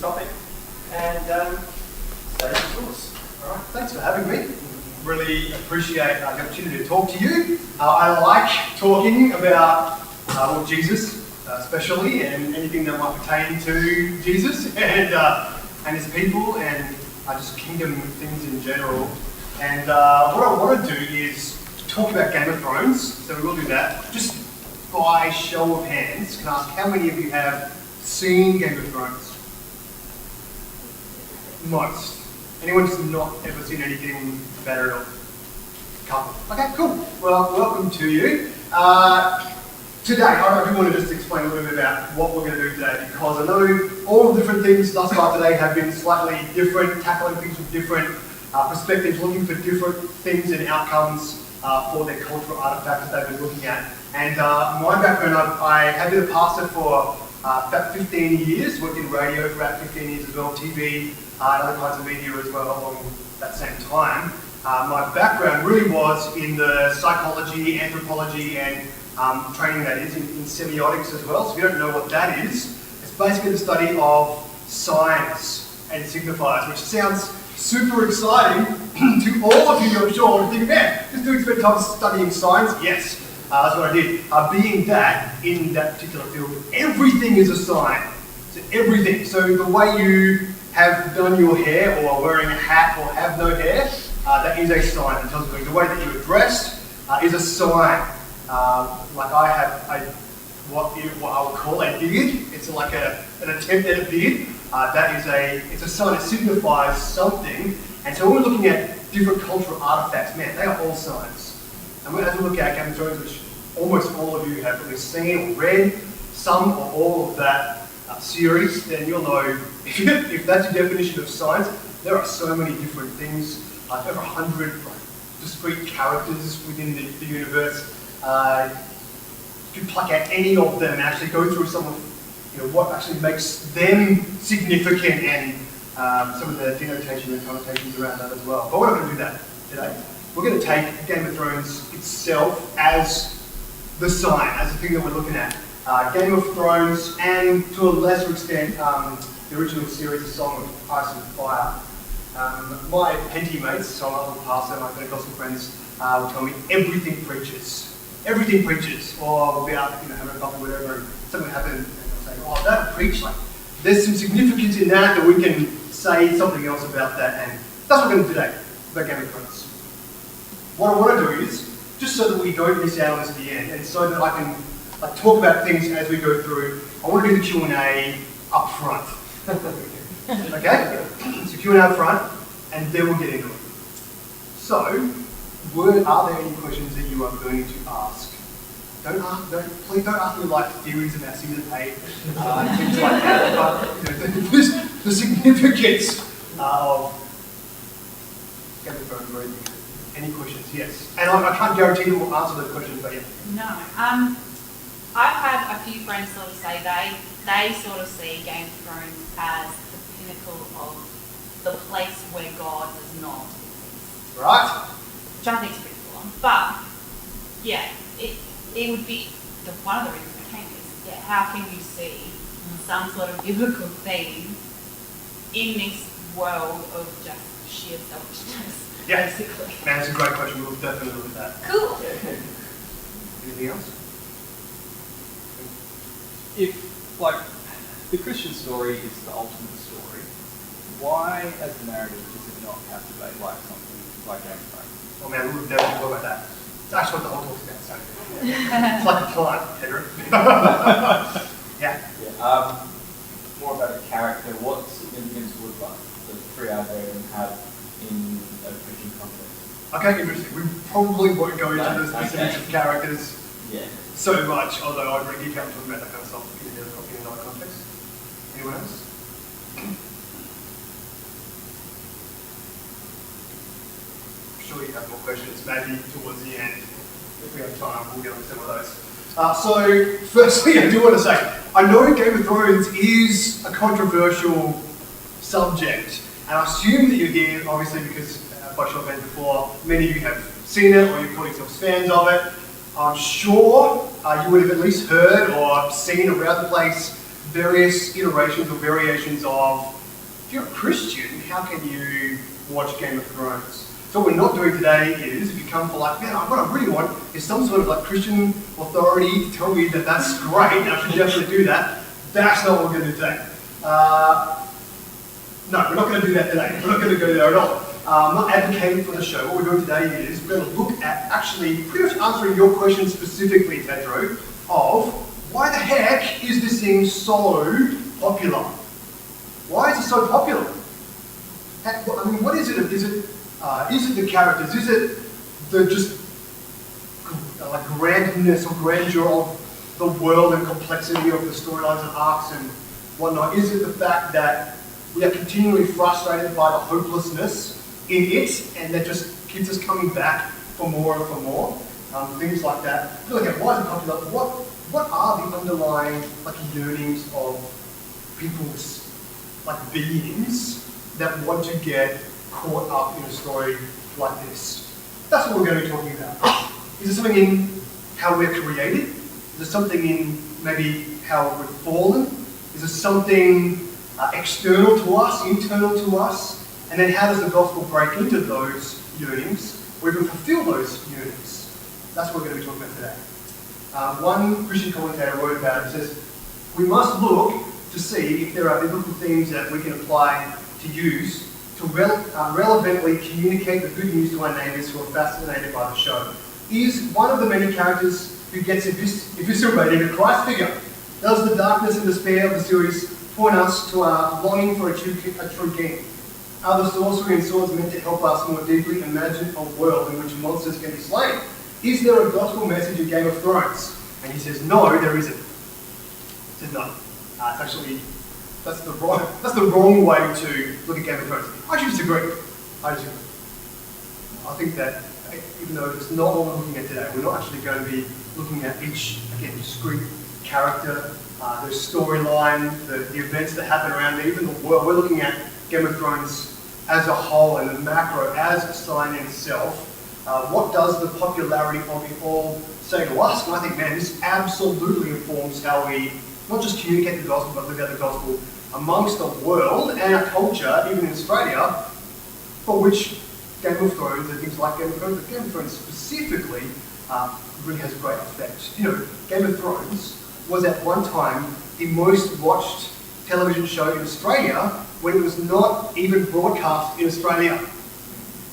topic, and stage is yours. All right, thanks for having me. Really appreciate the opportunity to talk to you. I like talking about Jesus, especially, and anything that might pertain to Jesus and his people, and just kingdom things in general. And what I want to do is talk about Game of Thrones, so we will do that. Just by show of hands, can I ask how many of you have seen Game of Thrones? Most. Anyone who's not ever seen anything better at all? Couple. Okay, cool. Well, welcome to you. Today, I do want to just explain a little bit about what we're going to do today, because I know all the different things thus far today have been slightly different, tackling things with different perspectives, looking for different things and outcomes for their cultural artifacts that they've been looking at. And my background, I have been a pastor for about 15 years, worked in radio for about 15 years as well, TV, and other kinds of media as well along that same time. My background really was in the psychology, anthropology, and training that is in semiotics as well. So if you don't know what that is, it's basically the study of signs and signifiers, which sounds super exciting to all of you, I'm sure, to think, man, this dude spent time studying signs. Yes, that's what I did. Being that, in that particular field, everything is a sign. So everything. So the way you have done your hair, or wearing a hat, or have no hair, that is a sign. It tells you the way that you are dressed is a sign. Like I have what I would call a beard. It's like an attempt at a beard. It's a sign. It signifies something. And so when we're looking at different cultural artifacts, man, they are all signs. And as we look at Game of Thrones, which almost all of you have at least seen or read, some or all of that series, then you'll know if that's your definition of signs, there are so many different things, over 100 discrete characters within the universe. You can pluck out any of them and actually go through some of what actually makes them significant, and some of the denotation and connotations around that as well. But we're not going to do that today. We're going to take Game of Thrones itself as the sign, as the thing that we're looking at. Game of Thrones, and to a lesser extent, the original series, A Song of Ice and Fire. My Penty mates, so I'm a pastor, my Pentecostal friends, will tell me everything preaches. Everything preaches. Or we'll be out, having a coffee, whatever, and something will happen, and they'll say, oh, that'll preach. Like, there's some significance in that we can say something else about that, and that's what we're going to do today, about Game of Thrones. What I want to do is, just so that we don't miss out on this at the end, and so that I can talk about things as we go through, I want to do the Q&A up front. Okay? So Q&A up front, and then we'll get into it. So, are there any questions that you are going to ask? Please don't ask me like theories about synesthete, things like that. But the significance of Game of Thrones. Any questions? Yes. And I can't guarantee that we'll answer those questions, but yeah. No. I've had a few friends sort of say they sort of see Game of Thrones as the pinnacle of the place where God does not exist. Right. Which I think is pretty cool. But yeah, it would be one of the reasons I came is how can you see some sort of biblical theme in this world of just sheer selfishness? Yeah. Basically. Man, that's a great question. We'll definitely look at that. Cool. Anything else? If, the Christian story is the ultimate story, why, as a narrative, does it not captivate like something like Game of Thrones? Oh man, we would definitely talk about that. It's actually what the whole talk's about, so. It's like a plant, Pedro. Yeah. More about a character. What significance would the three-hour Reddin have in a Christian context? Okay, interesting. We probably won't go into the specifics of characters so much, although I'd really geek out talking about that kind of stuff in another context. Anyone else? I'm sure you have more questions, maybe towards the end. If we have time, we'll get on to some of those. So, firstly, I do want to say, I know Game of Thrones is a controversial subject, and I assume that you're here, obviously, because by show of hands before, many of you have seen it, or you call yourselves fans of it. I'm sure you would have at least heard or seen around the place various iterations or variations of, if you're a Christian, how can you watch Game of Thrones? So what we're not doing today is, if you come for like, man, what I really want is some sort of like Christian authority to tell me that that's great, and I should definitely do that. That's not what we're going to do today. No, we're not going to do that today. We're not going to go there at all. I'm not advocating for the show. What we're doing today is we're going to look at actually pretty much answering your question specifically, Pedro, of why the heck is this thing so popular? Why is it so popular? I mean, what is it? Is it the characters? Is it the just like grandness or grandeur of the world and complexity of the storylines and arcs and whatnot? Is it the fact that we are continually frustrated by the hopelessness in it, and that just keeps us coming back for more and for more? Things like that. Look at why is it popular? What are the underlying like yearnings of people's like beings that want to get caught up in a story like this? That's what we're going to be talking about. Is there something in how we're created? Is there something in maybe how we've fallen? Is there something external to us, internal to us? And then how does the gospel break into those yearnings or even fulfill those yearnings? That's what we're going to be talking about today. One Christian commentator wrote about it. Says, we must look to see if there are biblical themes that we can apply to use to relevantly communicate the good news to our neighbours who are fascinated by the show. Is one of the many characters who gets eviscerated a Christ figure? Does the darkness and despair of the series point us to our longing for a true king? Are the sorcery and swords meant to help us more deeply imagine a world in which monsters can be slain? Is there a gospel message in Game of Thrones? And he says, no, there isn't. He says, no. It's actually, that's the wrong way to look at Game of Thrones. I actually disagree. I think that even though it's not what we're looking at today, we're not actually going to be looking at each, again, discrete character, their storyline, the events that happen around it, even the world. We're looking at Game of Thrones as a whole and the macro as a sign in itself. What does the popularity of it all say to us? And I think, man, this absolutely informs how we not just communicate the gospel, but live out the gospel amongst the world and our culture, even in Australia, for which Game of Thrones and things like Game of Thrones, but Game of Thrones specifically really has a great effect. You know, Game of Thrones was at one time the most watched television show in Australia when it was not even broadcast in Australia.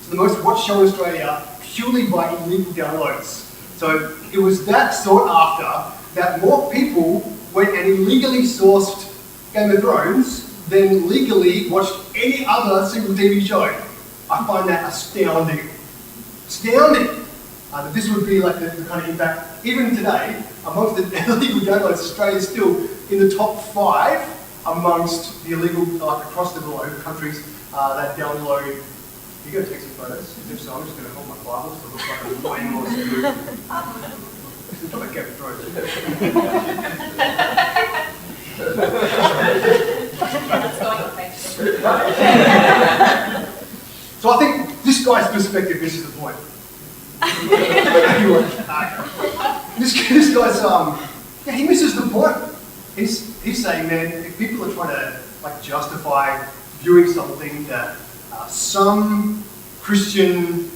So the most watched show in Australia purely by illegal downloads. So it was that sought after that more people went and illegally sourced Game of Thrones than legally watched any other single TV show. I find that astounding. Astounding! That this would be like the kind of impact, even today, amongst the illegal downloads, Australia is still in the top 5 amongst the illegal, like across the globe, countries that download. You going to take some photos? If so, I'm just going to hold my Bible so it looks like I'm way more smooth. Let's talk about Game of Thrones. So I think this guy's perspective misses the point. This guy's he misses the point. He's saying, man, if people are trying to like justify viewing something that some Christian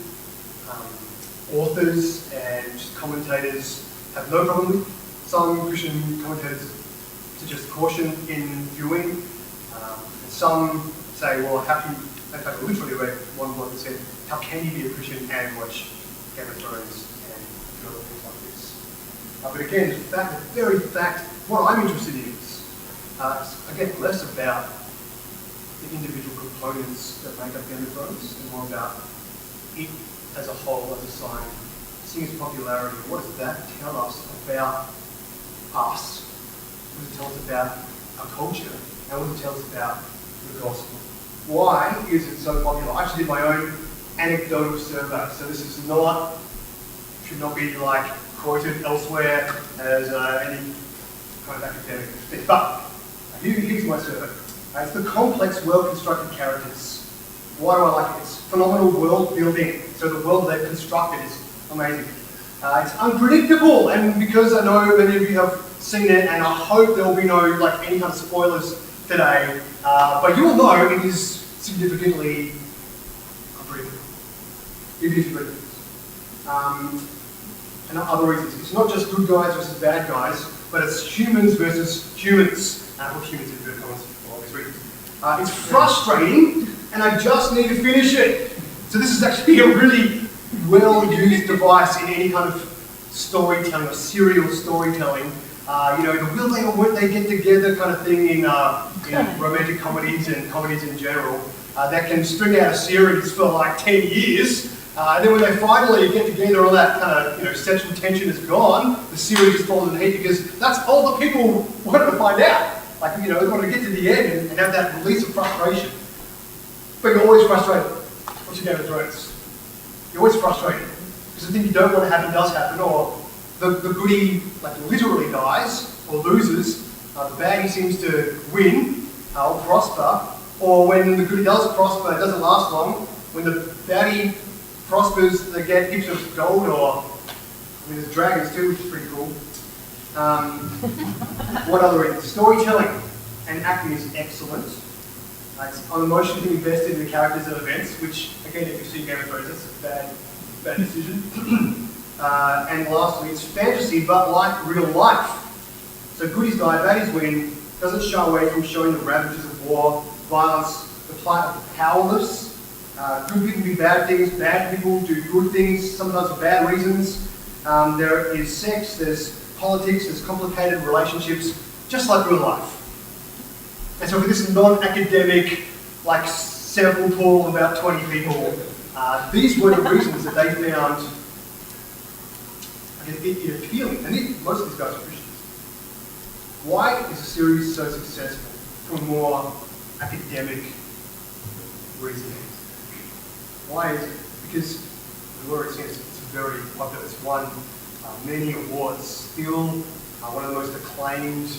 authors and commentators have no problem with, some Christian commentators suggest caution in viewing, and some say, well, how can you, in fact, I literally read one blog that said, how can you be a Christian and watch Game of Thrones and do other things like this? But again, the very fact, what I'm interested in is, again, less about the individual components that make up Game of Thrones and more about it as a whole, as a sign, seeing its popularity. What does that tell us about us? What does it tell us about our culture? And what does it tell us about the gospel? Why is it so popular? I actually did my own anecdotal survey, so this is not, should not be like quoted elsewhere as any kind of academic thing. But here's my survey. It's the complex, well-constructed characters. Why do I like it? It's phenomenal world building. So the world they've constructed is amazing. It's unpredictable, and because I know many of you have seen it, and I hope there will be no any kind of spoilers today. But you will know it is significantly unpredictable, even if you read it. And other reasons. It's not just good guys versus bad guys, but it's humans versus humans. I put humans in inverted commas for obvious reasons. It's frustrating, and I just need to finish it. So this is actually a really well-used device in any kind of storytelling or serial storytelling. The will they or won't they get together kind of thing in romantic comedies and comedies in general. That can string out a series for like 10 years. And then when they finally get together, all that kind of sexual tension is gone. The series just falls in heat because that's all the people wanted to find out. They wanted to get to the end and have that release of frustration. But you're always frustrated. What's your Game of Thrones? You're always frustrated because the thing you don't want to happen does happen, or the goodie literally dies or loses. The baddie seems to win or prosper, or when the goodie does prosper, it doesn't last long. When the baddie prospers, they get heaps of gold, or there's dragons too, which is pretty cool. What other reasons? Storytelling and acting is excellent. I'm emotionally invested in the characters and events, which again, if you see Game of Thrones, that's a bad decision. And lastly, it's fantasy, but like real life. So goodies die, baddies win. Doesn't shy away from showing the ravages of war, violence, the plight of the powerless. Good people do bad things, bad people do good things, sometimes for bad reasons. There is sex, there's politics, there's complicated relationships, just like real life. And so for this non-academic, sample pool of about 20 people, these were the reasons that they found it appealing. And most of these guys are Christians. Why is a series so successful for more academic reasoning? Why is it? Because the word is it's very popular. It's won many awards. Still one of the most acclaimed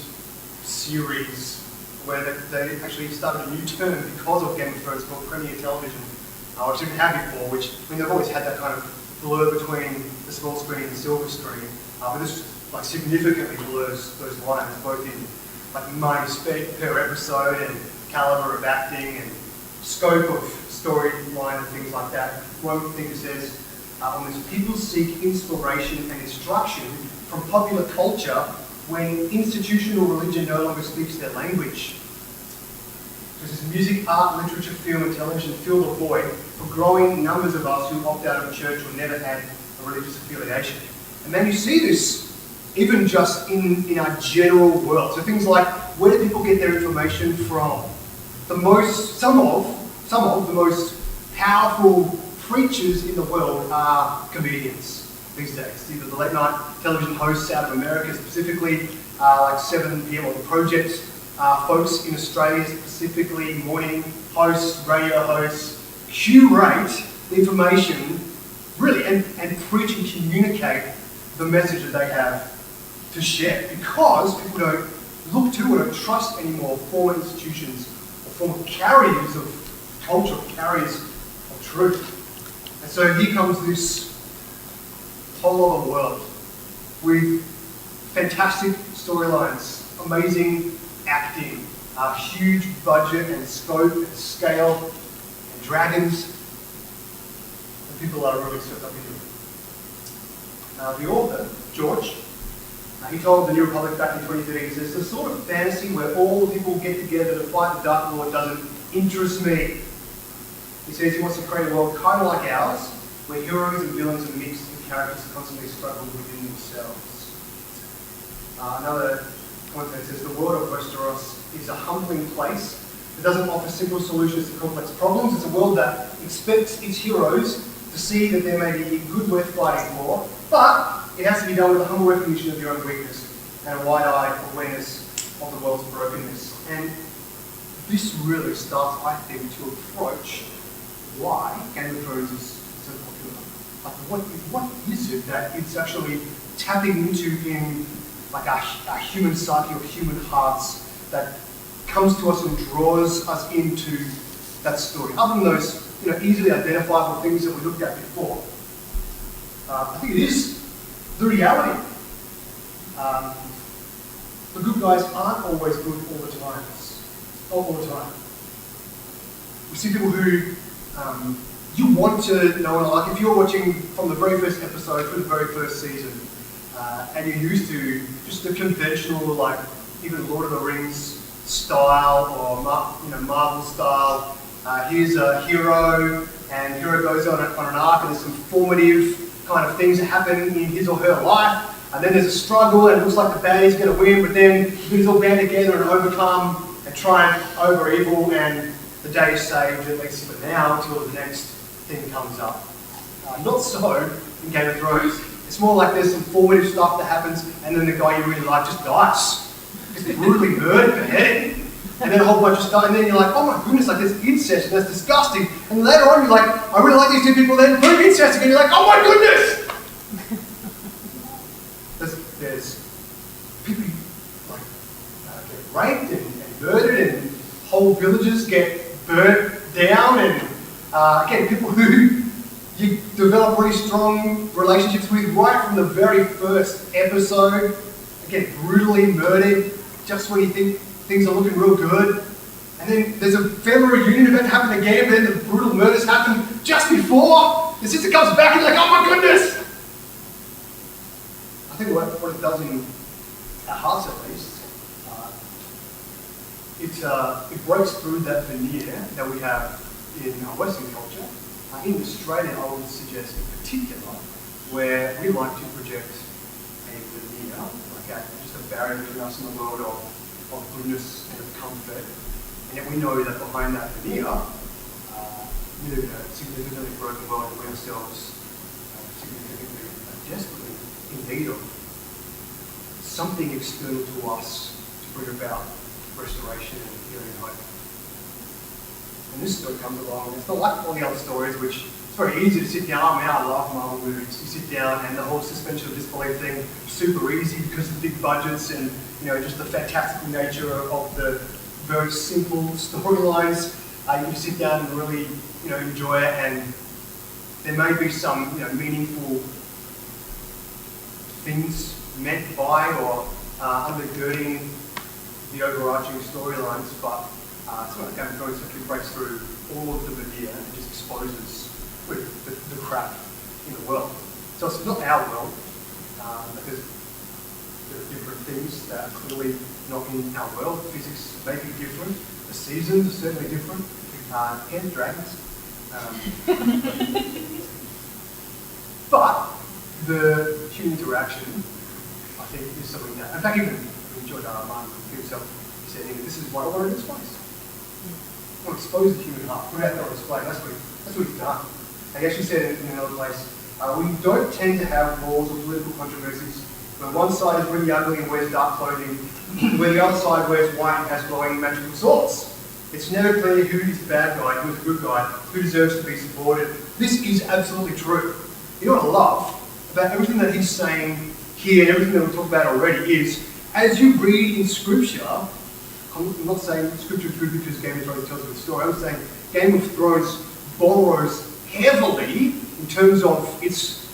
series, where they actually started a new term because of Game of Thrones called Premier Television, which they didn't have before. They've always had that kind of blur between the small screen and the silver screen, but this significantly blurs those lines, both in money spent per episode and caliber of acting and scope of storyline and things like that. One thing it says on this: people seek inspiration and instruction from popular culture when institutional religion no longer speaks their language. This is music, art, literature, film, and television fill the void for growing numbers of us who opt out of the church or never had a religious affiliation. And then you see this even just in our general world. So things like, where do people get their information from? Some of the most powerful preachers in the world are comedians these days. Either the late night television hosts out of America, specifically like 7 p.m. on The Project, folks in Australia, specifically morning hosts, radio hosts, curate the information really and preach and communicate the message that they have to share, because people don't look to or don't trust anymore former institutions or former carriers of culture, carriers of truth. And so here comes this whole other world with fantastic storylines, amazing acting, a huge budget and scope and scale, and dragons, and people are really swept up into it. The author, George, he told the New Republic back in 2013, he says, the sort of fantasy where all the people get together to fight the Dark Lord doesn't interest me. He says he wants to create a world kind of like ours, where heroes and villains are mixed and characters constantly struggle within themselves. Another point that says, the world of Westeros is a humbling place. It doesn't offer simple solutions to complex problems. It's a world that expects its heroes to see that there may be good worth fighting for, but it has to be done with a humble recognition of your own weakness and a wide-eyed awareness of the world's brokenness. And this really starts, I think, to approach why Game of Thrones is so popular. What is it that it's actually tapping into in our human psyche or human hearts that comes to us and draws us into that story? Other than those easily identifiable things that we looked at before, I think it is the reality. the good guys aren't always good all the time. All the time. We see people who you want to know, like if you're watching from the very first episode through the very first season, and you're used to just the conventional, like even Lord of the Rings style or Marvel style. Here's a hero, and hero goes on an arc, and there's some formative kind of things that happen in his or her life. And then there's a struggle, and it looks like the baddie's going to win, but then the goodies all band together and overcome and triumph over evil, and the day is saved, at least for now, until the next thing comes up. Not so in Game of Thrones. It's more like there's some formative stuff that happens, and then the guy you really like just dies. Just brutally murdered, beheaded. And then a whole bunch of stuff, and then you're like, oh my goodness, like there's incest, and that's disgusting. And later on you're like, I really like these two people, then boom, incest again, you're like, oh my goodness! There's people like get raped and murdered, and whole villages get burnt down, and again, people who you develop really strong relationships with right from the very first episode, again, brutally murdered just when you think things are looking real good. And then there's a family reunion event happen again, but then the brutal murders happen just before. The sister comes back and you're like, oh my goodness! I think what it does in our hearts at least, it breaks through that veneer that we have in our Western culture. In Australia, I would suggest in particular, where we like to project a veneer, like just a barrier between us and the world of goodness and of comfort. And yet we know that behind that veneer, we live in a significantly broken world, and we ourselves significantly, desperately in need of something external to us to bring about restoration and healing and hope. And this story comes along, and it's not like all the other stories, which it's very easy to sit down. I mean, I love Marvel movies. You sit down, and the whole suspension of disbelief thing is super easy because of the big budgets and just the fantastical nature of the very simple storylines. You can sit down and really enjoy it, and there may be some meaningful things meant by or undergirding the overarching storylines, but it's not Game of Thrones simply breaks through all of the veneer and just exposes the crap in the world. So it's not our world, because there are different things that are clearly not in our world. Physics may be different, the seasons are certainly different, and dragons. But the human interaction, I think, is something that, in fact, even George R. R. Martin himself said, this is why I wanted this place. I want to expose the human heart, put it out there on display. That's what he's done. And he actually said in another place, we don't tend to have wars or political controversies where one side is really ugly and wears dark clothing, where the other side wears white and has glowing magical swords. It's never clear who is the bad guy, who is the good guy, who deserves to be supported. This is absolutely true. You know what I love about everything that he's saying here and everything that we've talked about already is, as you read in Scripture, I'm not saying Scripture is good because Game of Thrones tells a good story. I'm saying Game of Thrones borrows heavily in terms of its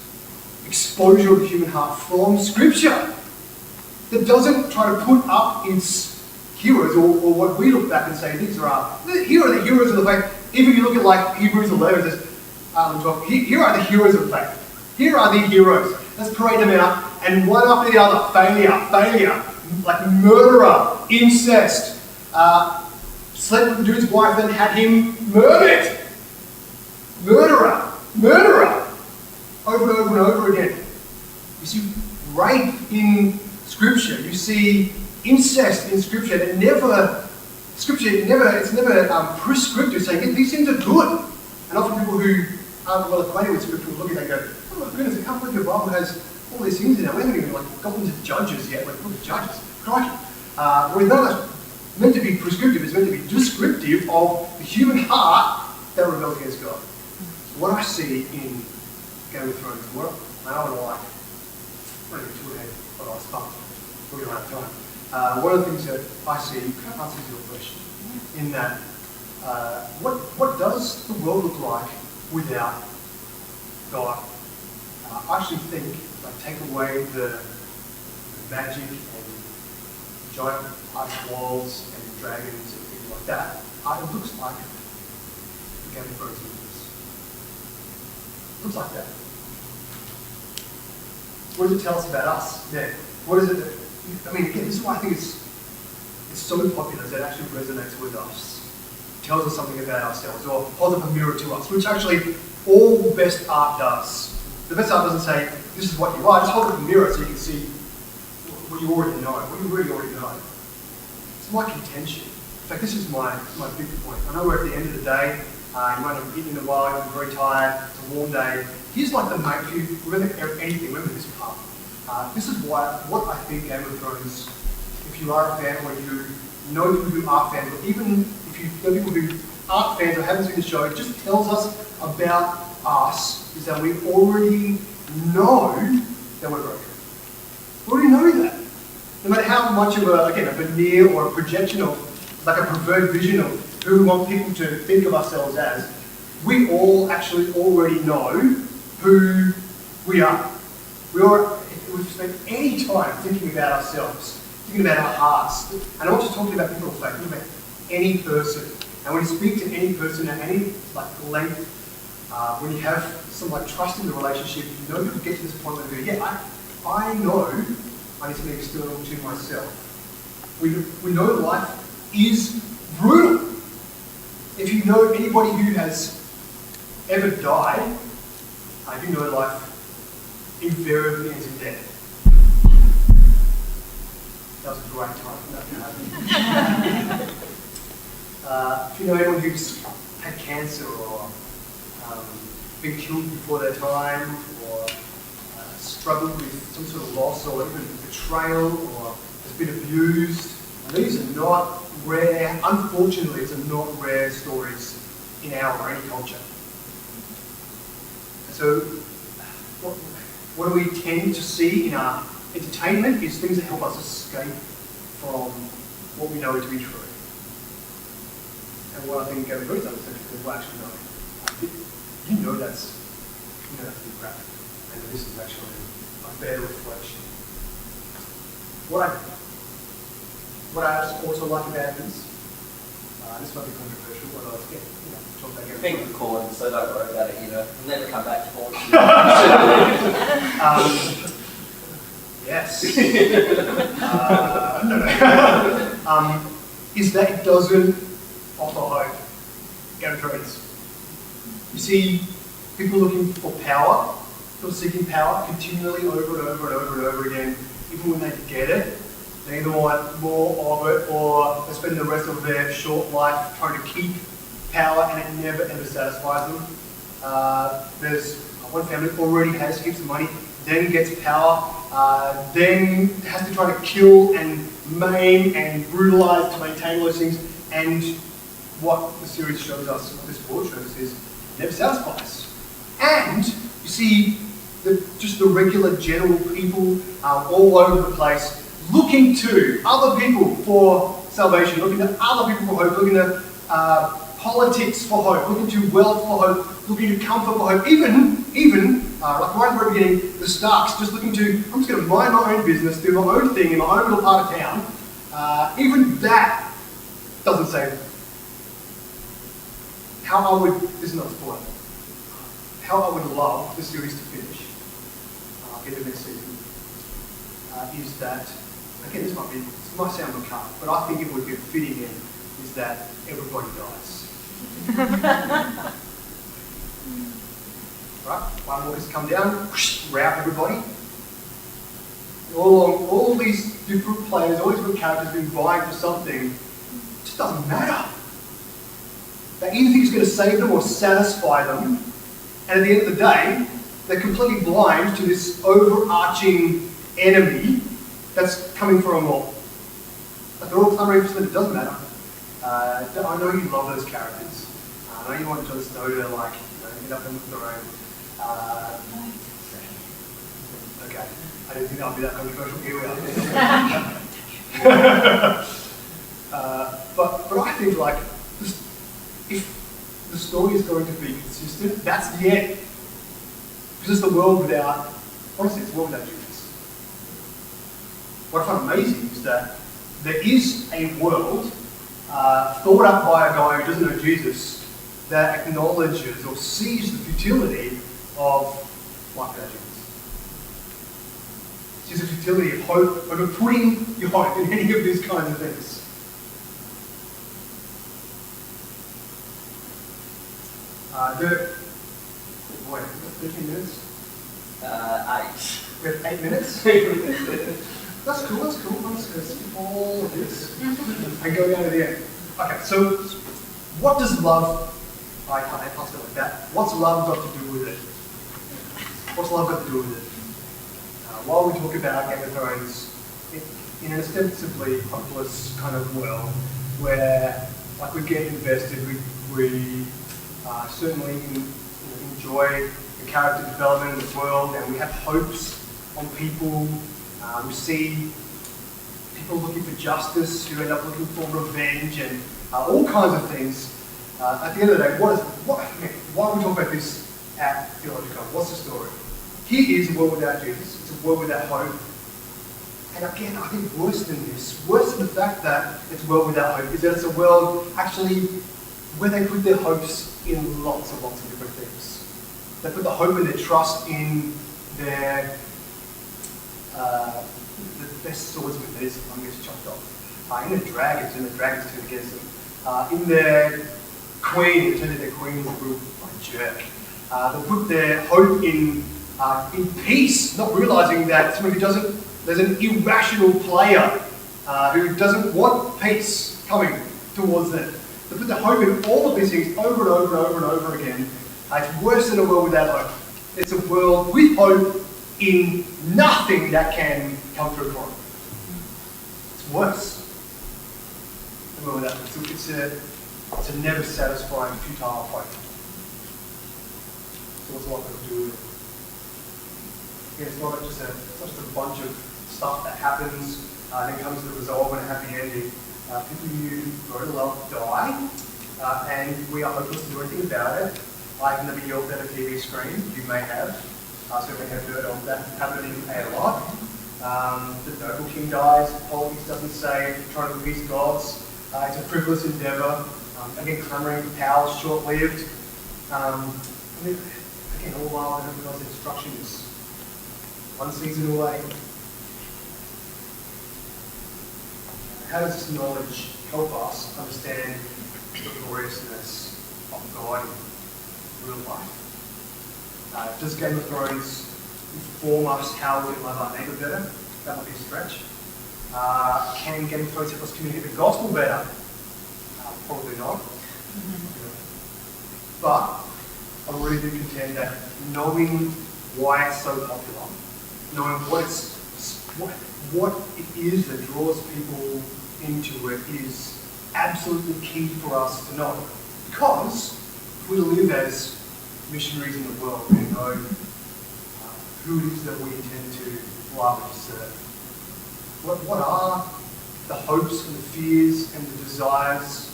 exposure of the human heart from Scripture. That doesn't try to put up its heroes or what we look back and say, here are the heroes of the faith. Even if you look at like Hebrews 11, here are the heroes of the faith. Here are the heroes. Let's parade them out, and one after the other, failure, like murderer, incest, slept with the dude's wife, then had him murdered. Murderer, over and over and over again. You see rape in Scripture. You see incest in Scripture. It's never prescriptive, saying these things are good. And often people who aren't well acquainted with Scripture will look at it and go, oh my goodness, I can't believe the Bible has all these things in it. We haven't even gotten to Judges yet. Look at Judges. Crikey. Whereas none of that's meant to be prescriptive. It's meant to be descriptive of the human heart that rebels against God. What I see in Game of Thrones, I don't want to get too ahead of our stuff. We're going to have time. One of the things that I see kind of answers your question, in that what does the world look like without God? I actually think, take away the magic and giant ice walls and dragons and things like that, it looks like the Game of Thrones universe. Looks like that. What does it tell us about us then? What is it that, I mean, again, this is why I think it's so popular, that it actually resonates with us. It tells us something about ourselves, or holds up a mirror to us, which actually all the best art does. The best art doesn't say, this is what you are, just hold up a mirror so you can see what you already know, what you really already know. It's my contention. In fact, this is my big point. I know we're at the end of the day, you might have eaten in a while, you're very tired, it's a warm day. Here's like the main, if you remember anything, remember this part. This is what I think Game of Thrones, if you are a fan or you know people who are fans, or even if you know people who aren't fans or haven't seen the show, it just tells us about us, is that we already know that we're broken. We already know that. No matter how much of a veneer or a projection of, like a perverted vision of who we want people to think of ourselves as, we all actually already know who we are. We've spent any time thinking about ourselves, thinking about our hearts. And I'm not just talking about people of faith, think about any person. And when you speak to any person at any length, when you have some trust in the relationship, you know people get to this point where they go, I know I need to be external to myself. We know life is brutal. If you know anybody who has ever died, you know life invariably ends in death. That was a great time for that to happen. If you know anyone who's had cancer or been killed before their time or struggled with some sort of loss or even betrayal or has been abused, these are not rare, unfortunately, these are not rare stories in our or any culture. So, what do we tend to see in our entertainment is things that help us escape from what we know to be true. And what I think Game of Thrones does is because we actually know. You know that's the crap. And this is actually a better reflection. What I also like about this might be controversial, but I was talk about Game of Thrones. Being recorded, so don't worry about it, I'll never come back to haunt you. Yes. No. Is that it doesn't offer hope. Game of Thrones. You see people looking for power, people seeking power continually over and over and over and over again, even when they get it. They either want more of it or they spend the rest of their short life trying to keep power and it never ever satisfies them. There's one family already has heaps of money, then gets power, then has to try to kill and maim and brutalize to maintain those things. And what the series shows us, what this board shows us, is it never satisfies. And you see just the regular general people all over the place looking to other people for salvation, looking to other people for hope, looking to politics for hope, looking to wealth for hope, looking to comfort for hope, even like right at the very beginning, the Starks just looking to, I'm just going to mind my own business, do my own thing in my own little part of town. Even that doesn't save them. This is not a spoiler, how I would love the series to finish in the next season is that, again, this might sound macabre, but I think it would be a fitting end, is that everybody dies. Right? White Walkers come down, whoosh, rout everybody. All these different players, all these different characters being vying for something, it just doesn't matter. They either think it's going to save them or satisfy them, and at the end of the day, they're completely blind to this overarching enemy that's coming for them all. But they're all clamoring for something that doesn't matter. I know you love those characters. I know you want Jon Snow to get up and look around. Okay, I didn't think that would be that controversial. Here we are. But I think if the story is going to be consistent, that's the end. Because it's the world honestly, it's the world without Jesus. What I find amazing is that there is a world thought up by a guy who doesn't know Jesus that acknowledges or sees the futility of life without Jesus. Sees the futility of hope, of putting your hope in any of these kinds of things. Wait, 13 minutes? 8. We have 8 minutes? That's cool. I'm just going to skip all of this and go down to the end. Okay, so what does love, I can't ask it like that. What's love got to do with it? What's love got to do with it? While we talk about Game of Thrones, in an ostensibly hopeless kind of world, where like we get invested, we certainly enjoy the character development in the world, and we have hopes on people. We see people looking for justice who end up looking for revenge and all kinds of things. At the end of the day, why are we talking about this at Theological? What's the story? Here is a world without Jesus. It's a world without hope. And again, I think worse than this, worse than the fact that it's a world without hope, is that it's a world actually where they put their hopes in lots and lots of different things. They put the hope and their trust in their the best swordsman that is among us chopped off. In their dragons, and the dragons turn against them. In their queen, it turns out their queen is a real jerk. They put their hope in peace, not realizing that someone who doesn't, there's an irrational player who doesn't want peace coming towards them. They put their hope in all of these things over and over and over and over again. It's worse than a world without hope. It's a world with hope in nothing that can come through for it. It's worse than a world without hope. It's a never satisfying, futile hope. So what's life got to do with it? Yeah, it's not just a bunch of stuff that happens and then comes to the resolve and a happy ending. People you grow to love die, and we are hopeless to do anything about it. I've never yelled at a TV screen. You may have. Certainly have heard of that happening a lot. The noble king dies. Politics doesn't say trying to appease gods. It's a frivolous endeavour. Again, clamouring for power is short-lived. Again, all while I don't realise the destruction is one season away. How does this knowledge help us understand the gloriousness of God in real life? Does Game of Thrones inform us how we can love our neighbour better? That might be a stretch. Can Game of Thrones help us communicate the gospel better? Probably not. But I really do contend that knowing why it's so popular, knowing what it is that draws people into it is absolutely key for us to know. Because if we live as missionaries in the world, we know who it is that we intend to love and serve. What are the hopes and the fears and the desires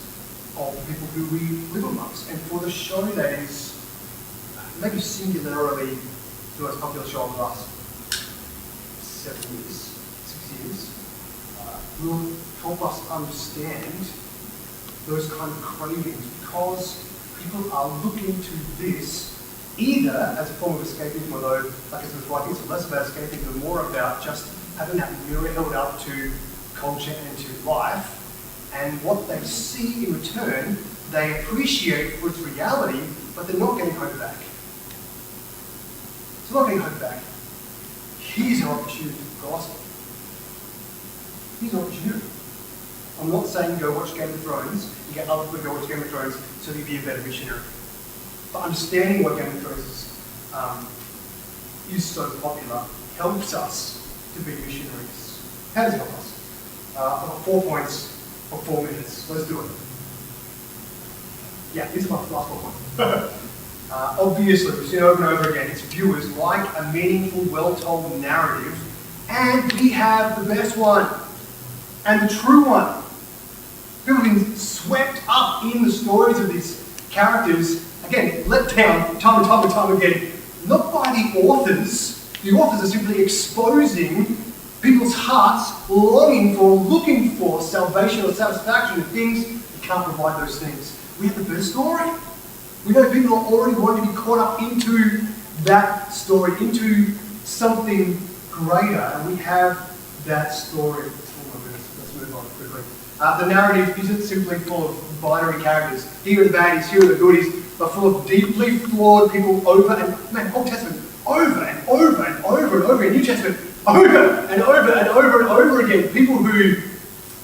of the people who we live amongst? And for the show that is maybe singularly the most popular show of the last 6 years, will help us understand those kind of cravings, because people are looking to this either as a form of escapism, although, like I said before, I think it's less about escapism and more about just having that mirror held up to culture and to life, and what they see in return, they appreciate for its reality, but they're not getting hope back. So not getting hope back. Here's our opportunity for the gospel. Here's an opportunity. I'm not saying go watch Game of Thrones and get other people to go watch Game of Thrones so that you be a better missionary. But understanding what Game of Thrones is so popular helps us to be missionaries. How does it help us? I've got 4 points for 4 minutes. Let's do it. Yeah, these are my last 4 points. Obviously, we've seen over and over again, its viewers like a meaningful, well-told narrative, and we have the best one, and the true one. People have been swept up in the stories of these characters, again, let down time and time and time again, not by the authors. The authors are simply exposing people's hearts longing for, looking for salvation or satisfaction in things that can't provide those things. We have the best story. We know people are already wanting to be caught up into that story, into something greater, and we have that story. Oh my goodness, let's move on quickly. The narrative isn't simply full of binary characters. Here are the baddies, here are the goodies, but full of deeply flawed people over and, man, Old Testament, over and over and over and over again. New Testament, over and over and over and over again. People who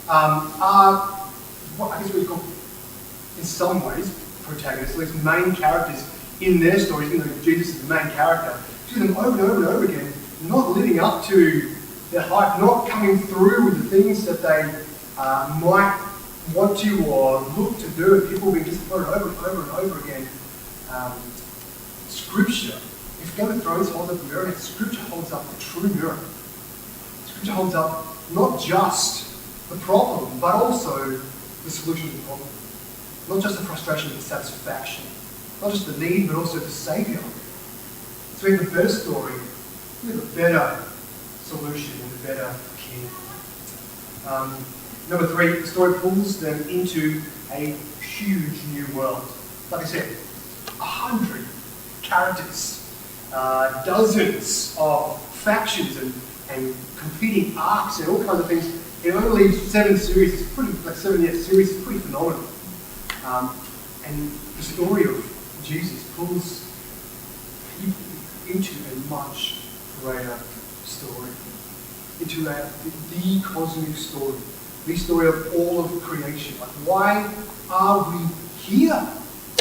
are, what I guess we call, in some ways, protagonists, at least main characters in their stories, even though Jesus is the main character. See them over and over and over again, not living up to their hype, not coming through with the things that they might want to or look to do, and people being disappointed over and over and over again. Scripture, if Game of Thrones holds up the mirror, Scripture holds up the true mirror. Scripture holds up not just the problem, but also the solution to the problem. Not just the frustration, but the satisfaction. Not just the need, but also the Saviour. So we have a better story, we have a better solution, and a better King. Number 3, the story pulls them into a huge new world. Like I said, 100 characters, dozens of factions and competing arcs and all kinds of things. It only leaves 7 series. It's pretty, like 7-year series. It's pretty phenomenal. And the story of Jesus pulls people into a much greater story, into the cosmic story, the story of all of creation. Like, why are we here?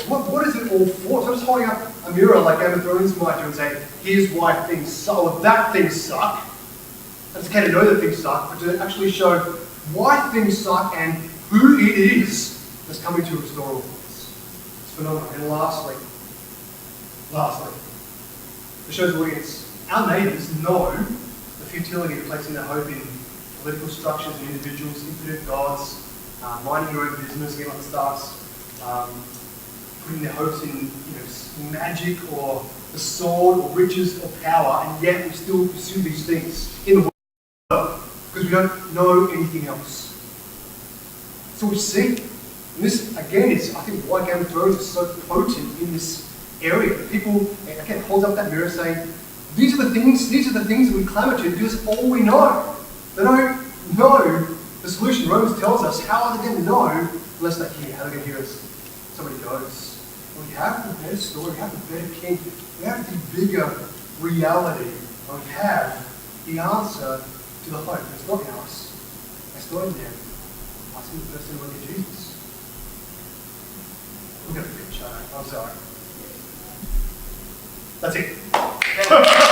What is it all for? So I'm just holding up a mirror like Game of Thrones might do and say, here's why things suck, or that things suck. It's okay to know that things suck, but to actually show why things suck and who it is that's coming to restore all things. It's phenomenal. And lastly, it shows the audience, our neighbours know the futility of placing their hope in political structures and individuals, infinite gods, minding your own business, getting like the Starks, putting their hopes in magic or the sword or riches or power, and yet we still pursue these things in the world because we don't know anything else. So we see, and this again is, I think, why Game of Thrones is so potent in this area. People, again, holds up that mirror saying, these are the things that we clamour to because it's all we know. They don't know the solution. Romans tells us, how are they going to know unless they hear? How are they going to hear us? Somebody goes. We have the better story, we have the better king, we have the bigger reality, and we have the answer to the hope. It's not in us. It's not in them. Asking the person to look at Jesus. We're going to finish, I'm sorry. That's it.